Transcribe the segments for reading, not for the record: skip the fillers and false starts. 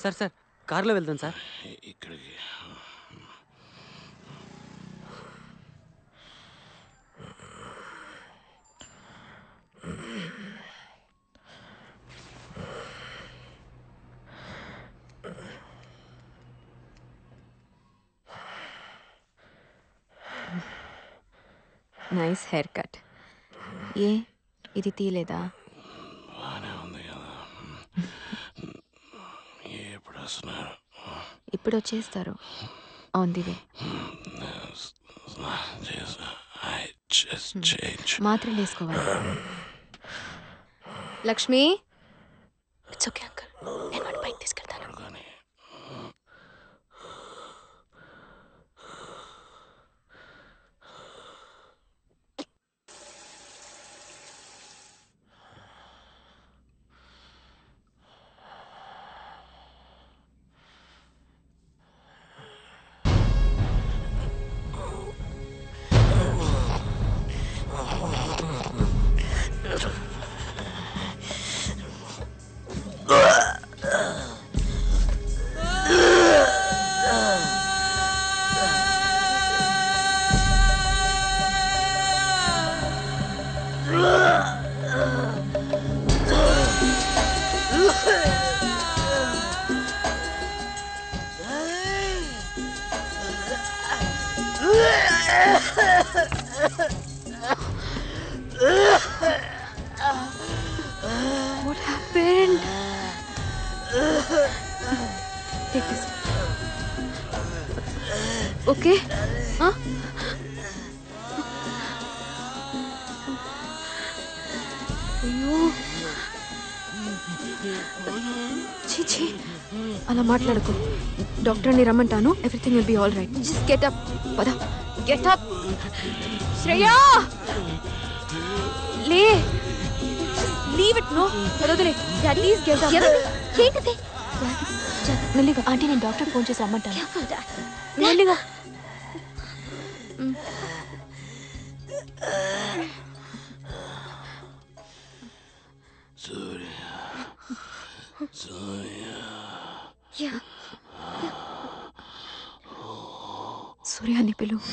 Sir sir కార్లో వెళ్దాం sir. ఇక్కడికి నైస్ హెయిర్ కట్. ఏ ఇది తీయలేదా? బాగానే ఉంది కదా. ఎప్పుడు వస్తున్నారు? ఇప్పుడు వచ్చేస్తారు. On the way. మాత్రలు వేసుకోవాలి. లక్ష్మి, ఇట్స్ ఓకే అంకుల్, నేను వాడి బైక్ తీసుకెళ్తాను. What happened? Take this. Okay? Huh? అయ్యో, చీచి, అలా మాట్లాడుకో. డాక్టర్ని రమ్మంటాను. Everything will be all right. Just get up. పద, గెట్ అప్. శ్రేయా, లే. Leave it. నో, వదలే. Please get up. ఏంటిది? మెల్లిగా. ఆంటీ, నేను డాక్టర్ ఫోన్ చేసి రమ్మంటాను. మెల్లిగా. సూర్యాన్ని పిలువు.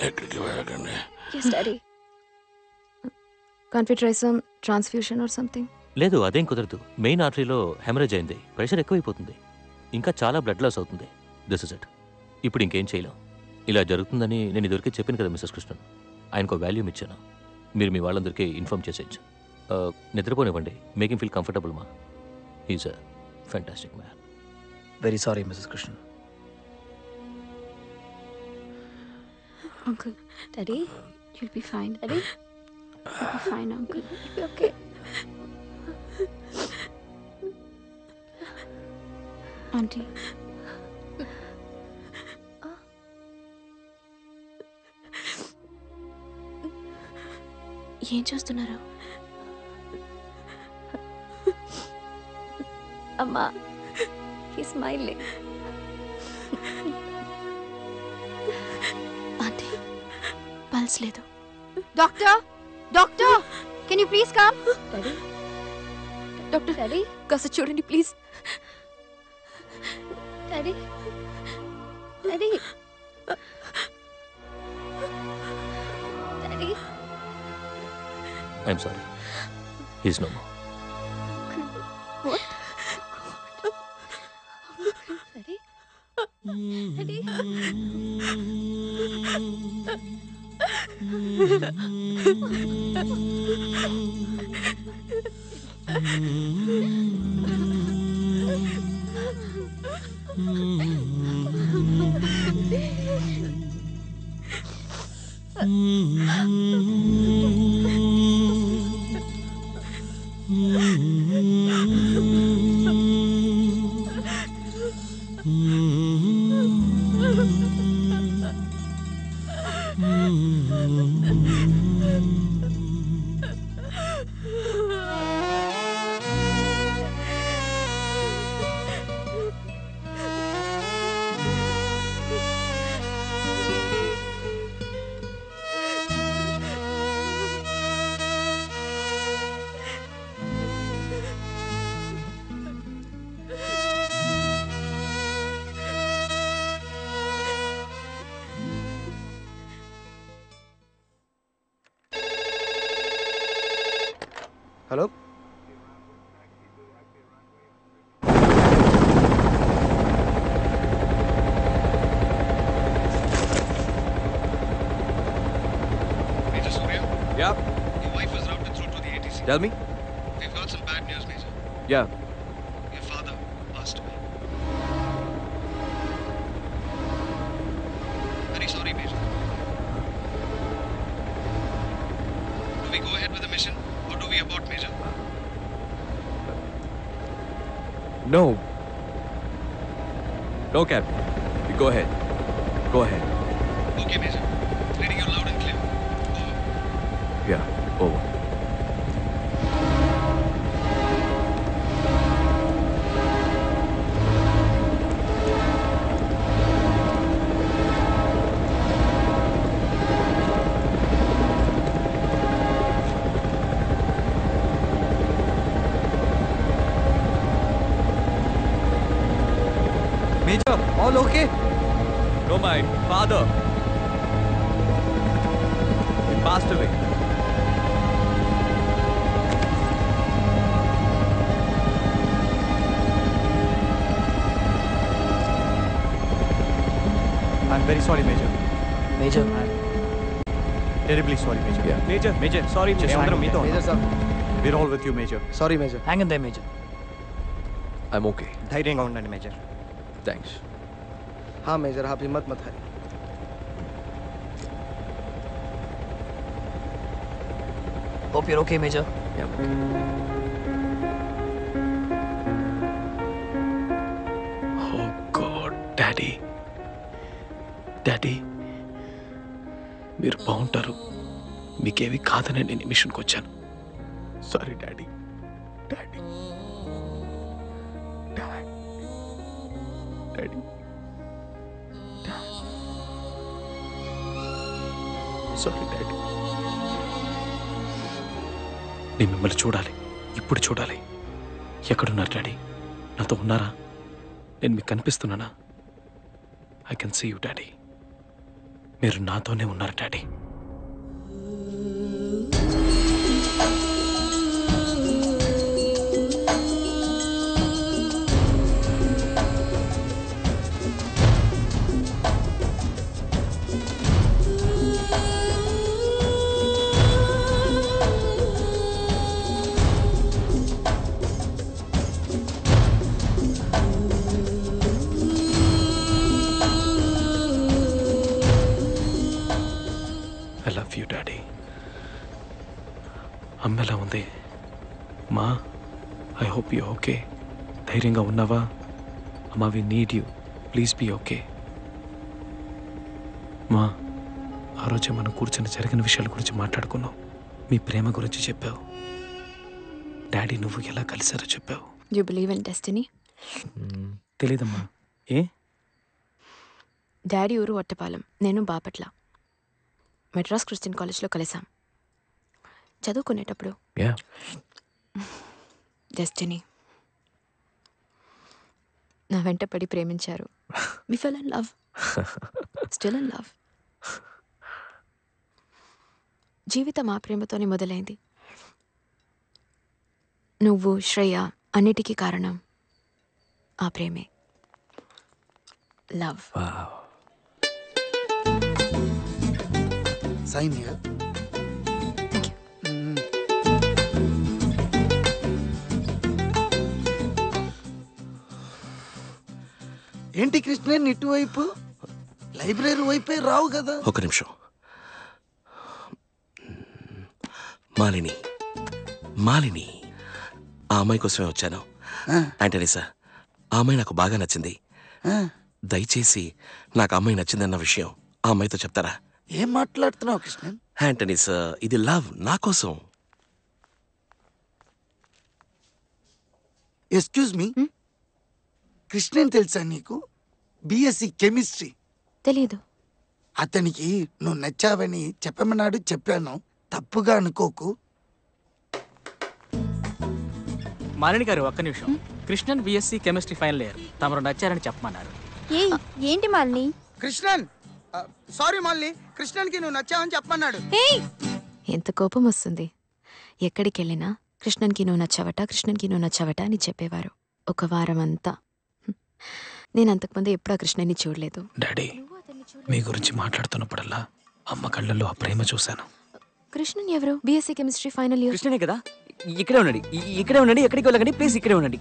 ఎక్కడికి వెళ్ళకండి. Can't we try some transfusion or something? లేదు, అదేం కుదరదు. మెయిన్ ఆర్టరీలో హెమరేజ్ అయింది. ప్రెషర్ ఎక్కువైపోతుంది. ఇంకా చాలా బ్లడ్ లాస్ అవుతుంది. This is it. ఇప్పుడు ఇంకేం చేయలేం. ఇలా జరుగుతుందని నేను ఇదివరకే చెప్పాను కదా మిస్సెస్ కృష్ణన్. ఆయనకు వాల్యూమ్ ఇచ్చాను. మీరు మీ వాళ్ళందరికీ ఇన్ఫార్మ్ చేసేయచ్చు. నిద్రపోనివ్వండి. మేక్ హిమ్ ఫీల్ కంఫర్టబుల్ మా. He's a fantastic man. Very sorry Mrs Krishnan. Uncle, Daddy, you'll be fine. Daddy, you'll be fine, Uncle. You'll be okay. Auntie. ఏం చూస్తున్నారు? అమ్మా, he's smiling. ఆంటీ, పల్స్ లేదు. Doctor, doctor, can you please come? Daddy, doctor, daddy, కాస్త చూడండి please. Daddy, daddy, daddy. I'm sorry. He's no more. What? Daddy? Daddy? Hello Major Surya, Yeah, your wife was routed through to the ATC. tell me. We've got some bad news, Major. Yeah. Your father passed away. Very sorry, Major. Do we go ahead with the mission or do we abort, Major? No. No, Captain. You go ahead. Go ahead. Okay, Major. Reading you loud and clear. Over. Yeah, over. Major, all okay? No, my father. He passed away. I'm very sorry, Major. Major Terribly sorry, Major. Yeah. Major, sorry. మేమందరం మీతో ఉన్నాం. Major sir We're all with you, Major. Sorry major hang in they major I'm okay. ధైర్యంగా ఉండండి major Thanks. हाँ major आप हिम्मत मत हारिए hope you're okay major Yeah. Oh god daddy daddy మీరు బాగుంటారు మీకేవి కాదని నేను ఈ మిషన్కి వచ్చాను sorry daddy daddy daddy sorry daddy నేను మిమ్మల్ని చూడాలి ఇప్పుడు చూడాలి ఎక్కడున్నారు డాడీ నాతో ఉన్నారా నేను మీకు కనిపిస్తున్నానా I can see you daddy మీరు నాతోనే ఉన్నారు daddy I love you daddy అమ్మ ఎలా ఉంది మా ఐ హోప్ యూ ఓకే ధైర్యంగా ఉన్నావా అమ్మా we need you please be okay మా ఆ రోజే మనం కూర్చొని జరిగిన విషయాల గురించి మాట్లాడుకున్నాం మీ ప్రేమ గురించి చెప్పావు డాడీ నువ్వు ఎలా కలిసారో చెప్పావు యూ బిలీవ్ ఇన్ డెస్టినీ తెలీదమ్మా ఏ డాడీ ఊరు ఒట్టపాలెం నేను బాపట్ల మెడ్రాస్ క్రిస్టియన్ కాలేజ్లో కలిసాం చదువుకునేటప్పుడు యా డెస్టినీ నా వెంట పడి ప్రేమించారు we fell in love still in love జీవితం ఆ ప్రేమతోనే మొదలైంది నువ్వు శ్రేయ అన్నిటికీ కారణం ఆ ప్రేమే లవ్ साइन हियर ఏంటి కృష్ణ ఇటువైపు లైబ్రరీ వైపే రావు కదా? ఒక నిమిషం. మాలిని మాలిని ఆ అమ్మాయి కోసమే వచ్చాను. ఆంటనీ సార్, ఆ అమ్మాయి నాకు బాగా నచ్చింది. దయచేసి నాకు ఆ అమ్మాయి నచ్చిందన్న విషయం ఆ అమ్మాయితో చెప్తారా? ఏం మాట్లాడుతున్నావు కృష్ణన్? ఆంటనీ సార్, ఇది లవ్ నా కోసం. ఎక్స్క్యూజ్ మీ, కృష్ణన్ తెలుసా నీకు? BSc chemistry. తెలీదు. అతనికి నువ్వు నచ్చావని చెప్పమన్నాడు, చెప్పాను. తప్పుగా అనుకోకు. మాలిని గారు ఒక్క నిమిషం. Krishnan BSc chemistry final year, తమరు నచ్చారని చెప్పమన్నారు. ఏంటి మాలిని? కృష్ణన్ సారీ మాలిని, కృష్ణన్కి నువ్వు నచ్చావని చెప్పమన్నాడు. ఎంత కోపం వస్తుంది. ఎక్కడికి వెళ్ళినా కృష్ణన్కి నువ్వు నచ్చావట, కృష్ణన్కి నువ్వు నచ్చావట అని చెప్పేవారు. ఒక వారం అంతా. నేను అంతకుముందు ఎప్పుడు ఆ కృష్ణన్ని చూడలేదు. డాడీ, మీ గురించి మాట్లాడుతున్నప్పుడల్లా అమ్మ కళ్ళల్లో ఆ ప్రేమ చూశాను. కృష్ణన్ ఎవరు? BSc chemistry final year. కృష్ణనే కదా? ఇక్కడే ఉండండి, ఇక్కడే ఉండండి, ఎక్కడికి వెళ్ళకండి ప్లీజ్, ఇక్కడే ఉండండి.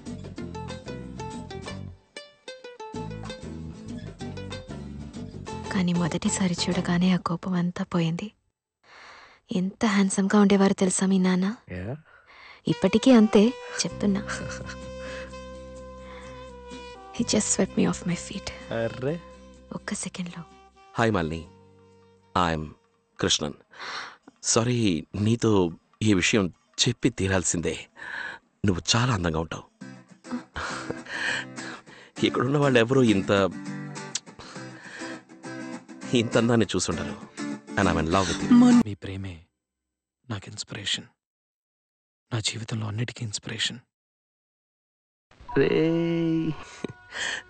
కానీ మొదటిసారి చూడగానే ఆ కోపం అంతా పోయింది. ఎంత హ్యాండ్సమ్గా ఉండేవారు తెలుసా మీ నాన్న? ఇప్పటికీ అంతే, చెప్తున్నా. He just swept me off my feet. ఒక్క సెకండ్లో. Hi Malini, I'm Krishnan. Sorry, నీతో ఈ విషయం చెప్పి తీరాల్సిందే. నువ్వు చాలా అందంగా ఉంటావు. ఇక్కడున్న వాళ్ళు ఎవరూ ఇంత అందాన్ని చూసుండరు. And I'm in love with you. మీ ప్రేమే నాకు ఇన్స్పిరేషన్. నా జీవితంలో అన్నిటికీ inspiration.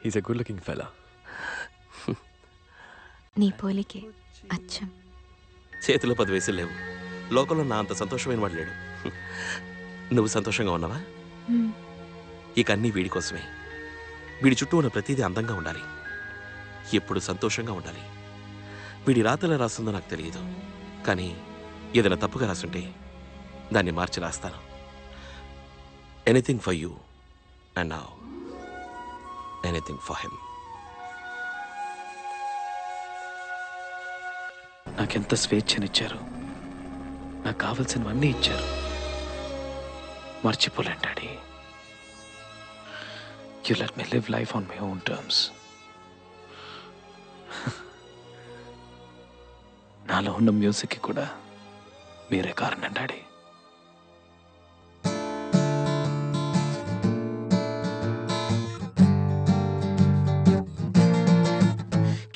He's a good looking fella. నీ పోలికే అచ్చం. చేతిలో 10 వయసులు లేవు. లోకంలో నా అంత సంతోషమైన వాడు లేడు. నువ్వు సంతోషంగా ఉన్నావా? ఇక అన్నీ వీడి కోసమే. వీడి చుట్టూ ఉన్న ప్రతిదీ అందంగా ఉండాలి, ఎప్పుడు సంతోషంగా ఉండాలి. వీడి రాతలా రాస్తుందో నాకు తెలియదు, కానీ ఏదైనా తప్పుగా రాస్తుంటే దాన్ని మార్చి రాస్తాను. Anything for you and now anything for him. నాకెంత స్వేచ్ఛనిచ్చారు, నాకు కావలసినవన్నీ ఇచ్చారు. మర్చిపోలేను daddy. You let me live life on my own terms. నాలో ఉన్న మ్యూజిక్కి కూడా మీరే కారణం డాడీ.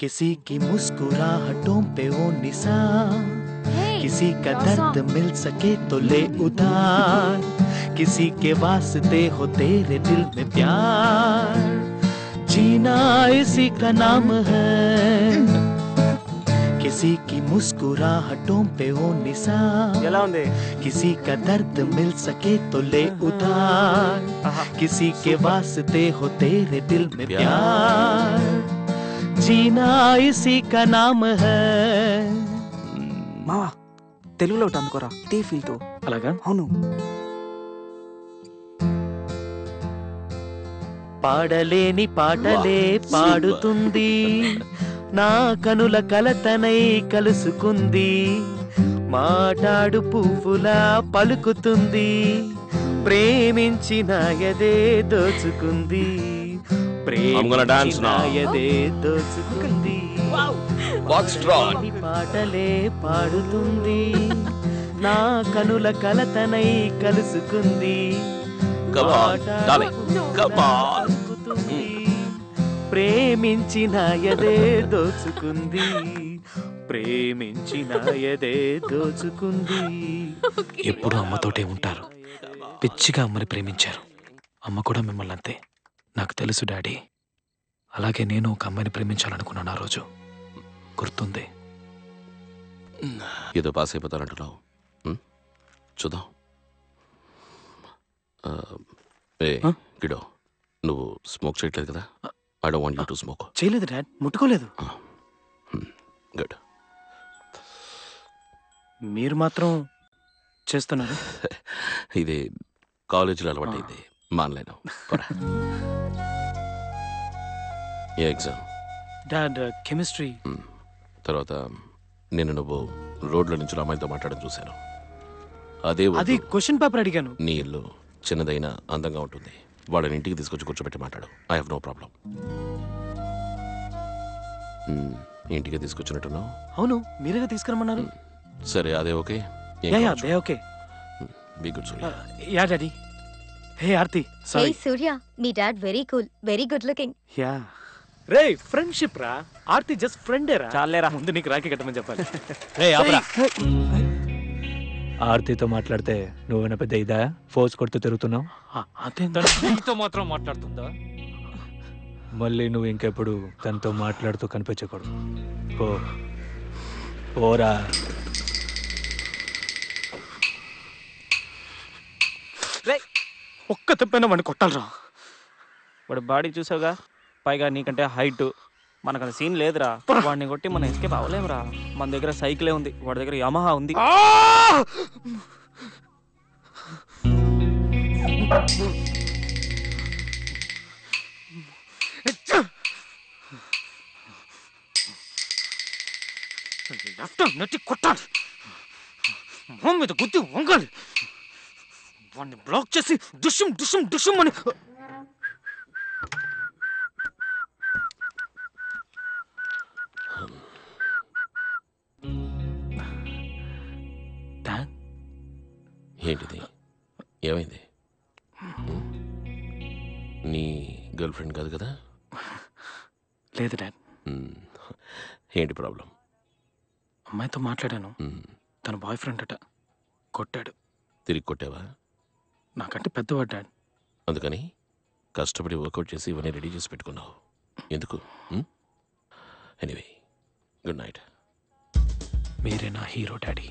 किसी की मुस्कुराहटों पे वो निशान, किसी का दर्द मिल सके तो ले उधार, किसी के वास्ते हो तेरे दिल में प्यार, जीना इसी का नाम है. किसी की मुस्कुराहटों पे वो निशान, किसी का दर्द मिल सके तो ले उधार, किसी के वास्ते हो तेरे दिल में प्यार, जीना इसी का नाम है. మావా, తెలుగులో ఒకటి అందుకోరా, ఇదే ఫీల్తో. అలాగా? అవును. పాడలేని పాటలే పాడుతుంది, నా కనుల కలతనై కలుసుకుంది, మాటాడు పువ్వులా పలుకుతుంది, ప్రేమించిన ఎదే దోచుకుంది, ప్రేమించిన ఎదే దోచుకుంది. పాటలే పాడుతుంది, నా కనుల కలతనై కలుసుకుంది, ప్రేమించిన ఎదే దోచుకుంది, ప్రేమించిన ఎదే దోచుకుంది. ఎప్పుడు అమ్మతోటే ఉంటారు. పిచ్చిగా అమ్మని ప్రేమించారు. అమ్మ కూడా మిమ్మల్ని అంతే. నాకు తెలుసు డాడీ. అలాగే నేను ఒక అమ్మాయిని ప్రేమించాలనుకున్నాను ఆ రోజు. గుర్తుంది. ఏదో పాస్ అయిపోతానంటున్నావు. చూద్దాం. గిడో, నువ్వు స్మోక్ చేయట్లేదు కదా? I don't want you to smoke. చేయలేదు డాడ్, ముట్టుకోలేదు. గుడ్. మీరు మాత్రం చేస్తున్నారు. ఇది కాలేజీలో అలవాటైంది, మానలేను. ఏ ఎగ్జామ్? Dad chemistry. తర్వాత నేను నువ్వు రోడ్ల నుంచి అమ్మాయితో మాట్లాడడం చూశాను. అదే అది క్వశ్చన్ పేపర్ అడిగాను. నీ ఇల్లు చిన్నదైనా అందంగా ఉంటుంది. వాళ్ళని ఇంటికి తీసుకొచ్చి కూర్చోబెట్టి మాట్లాడు. I have no problem. ఇంటికి తీసుకొచ్చినట్టున్నావు. అవును, మీరేగా తీసుకురమ్మన్నారు. సరే, అదే okay. They okay. Be good Surya. Yeah daddy. Hey Aarti, sorry. Hey Surya, మీ dad very cool, very good looking. Yeah రే, ఫ్రెండ్షిప్ రా. ఆర్తి జస్ట్ ఫ్రెండే రా. చాలేరా, ముందు నీకు రాఖీ కట్టమని చెప్పాలి. రే ఆపరా. ఆర్తితో మాట్లాడితే నువ్వేనా పెద్ద ఇదా ఫోర్స్ కొడుతూ తిరుగుతున్నావు? నీతో మాత్రం మాట్లాడుతుందా? మళ్ళీ నువ్వు ఇంకెప్పుడు తనతో మాట్లాడుతూ కనిపించకూడదు. పోరా. ఒక్క తప్పైనా వాడిని కొట్టాలరా. వాడు బాడీ చూసావుగా, పైగా నీకంటే హైట్. మనకంత సీన్ లేదురా. వాడిని కొట్టి మనం ఎస్కేప్ అవ్వలేమురా. మన దగ్గర సైకిలే ఉంది, వాడి దగ్గర యమహా ఉంది. నెట్టి కొట్టాలి, మొహం మీద గుద్ది వంగాలి, వాడిని బ్లాక్ చేసి డుషుం డుషుం డుషుం అని. ఏంటిది? ఏమైంది? నీ గర్ల్ ఫ్రెండ్ కాదు కదా? లేదు డాడ్. ఏంటి ప్రాబ్లం? అమ్మాయితో మాట్లాడాను. తన బాయ్ ఫ్రెండ్ అట, కొట్టాడు. తిరిగి కొట్టావా? నాకంటే పెద్దవాడు డాడ్. అందుకని కష్టపడి వర్కౌట్ చేసి ఇవన్నీ రెడీ చేసి పెట్టుకున్నావు. ఎందుకు? Anyway, good night. మీరే నా హీరో డాడీ.